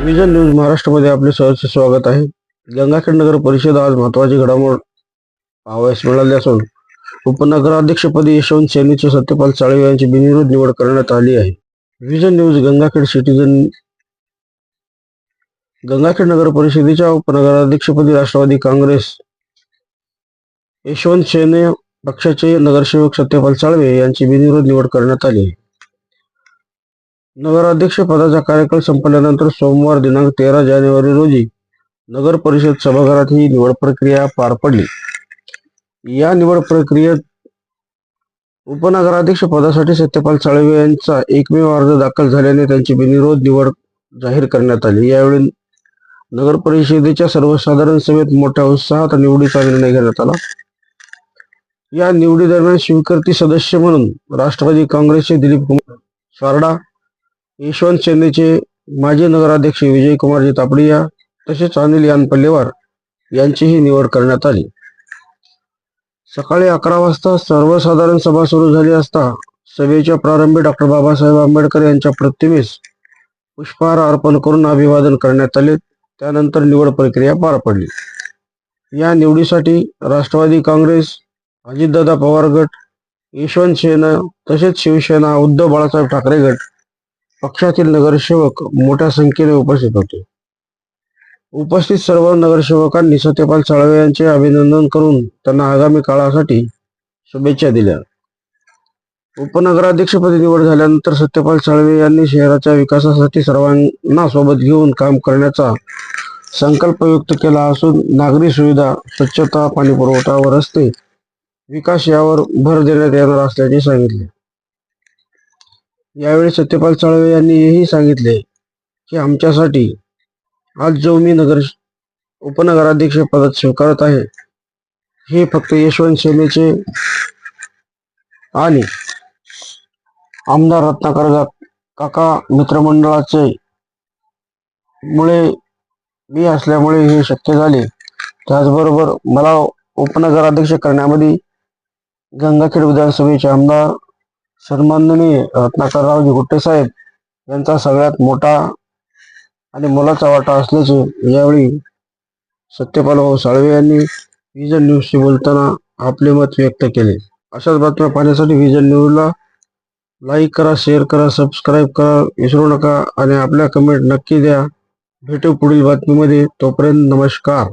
Vision news महाराष्ट्रामध्ये आपले सहर्ष स्वागत आहे. गंगाखेड नगर परिषद आज महत्वाची घडामोड पाहावयास मिळाली असून उपनगराध्यक्षपदी यशवंत सेनेचे सत्यपाल साळवे यांची बिनविरोध निवड करण्यात आली आहे. विजन न्यूज गंगाखेड नगर परिषदेच्या उपनगराध्यक्षपदी राष्ट्रवादी काँग्रेस यशवंत सेने पक्षाचे नगरसेवक सत्यपाल साळवे यांची बिनविरोध निवड करण्यात आली आहे. नगराध्यक्ष पदाचा कार्यकाळ संपल्यानंतर सोमवार दिनांक 13 जानेवारी रोजी नगर परिषद सभागृहात ही निवड प्रक्रिया पार पडली. या निवड प्रक्रियेत उपनगराध्यक्ष पदासाठी सत्यपाल साळवे यांचा एकमेव अर्ज दाखल झाल्याने त्यांची बिनविरोध निवड जाहीर करण्यात आली. यावेळी नगर परिषदेच्या सर्वसाधारण सभेत मोठ्या उत्साहात निवडीचा निर्णय घेण्यात आला. या निवडी दरम्यान स्वीकृती सदस्य म्हणून राष्ट्रवादी काँग्रेसचे दिलीप कुमार सारडा, यशवंत सेनेचे माजी नगराध्यक्ष विजयकुमारजी तापडिया तसेच अनिल यान पल्लेवार यांचीही निवड करण्यात आली. सकाळी 11 वाजता सर्वसाधारण सभा सुरू झाली असता सभेच्या प्रारंभी डॉक्टर बाबासाहेब आंबेडकर यांच्या प्रतिमेस पुष्पहार अर्पण करून अभिवादन करण्यात आले. त्यानंतर निवड प्रक्रिया पार पडली. या निवडीसाठी राष्ट्रवादी काँग्रेस, अजितदादा पवार गट, यशवंत सेना तसेच शिवसेना, उद्धव बाळासाहेब ठाकरे गट पक्षातील नगरसेवक मोठ्या संख्येने उपस्थित होते. उपस्थित सर्व नगरसेवकांनी सत्यपाल साळवे यांचे अभिनंदन करून त्यांना आगामी काळासाठी शुभेच्छा दिल्या. उपनगराध्यक्षपदी निवड झाल्यानंतर सत्यपाल साळवे यांनी शहराच्या विकासासाठी सर्वांना सोबत घेऊन काम करण्याचा संकल्प व्यक्त केला असून नागरी सुविधा, स्वच्छता, पाणीपुरवठा व रस्ते विकास यावर भर देण्यात येणार असल्याचे सांगितले. यावेळी सत्यपाल साळवे यांनी हेही सांगितले की आमच्यासाठी आज जो मी उपनगराध्यक्ष पद स्वीकारत आहे हे फक्त यशवंत सेनेचे आणि आमदार रत्नाकर काका मित्रमंडळाचे मुळे मी असल्यामुळे हे शक्य झाले. त्याचबरोबर मला उपनगराध्यक्ष करण्यामध्ये गंगाखेड विधानसभेचे आमदार सन्माननीय रत्नाकररावजी गुट्टे साहेब यांचा सगळ्यात मोठा आणि मोलाचा वाटा असल्याचे यावेळी सत्यपाल साळवे यांनी विजन न्यूजशी बोलताना आपले मत व्यक्त केले. अशाच बातम्या पाहण्यासाठी विजन न्यूजला लाईक करा, शेअर करा, सबस्क्राईब करा विसरू नका आणि आपल्या कमेंट नक्की द्या. भेटू पुढील बातमीमध्ये. तोपर्यंत नमस्कार.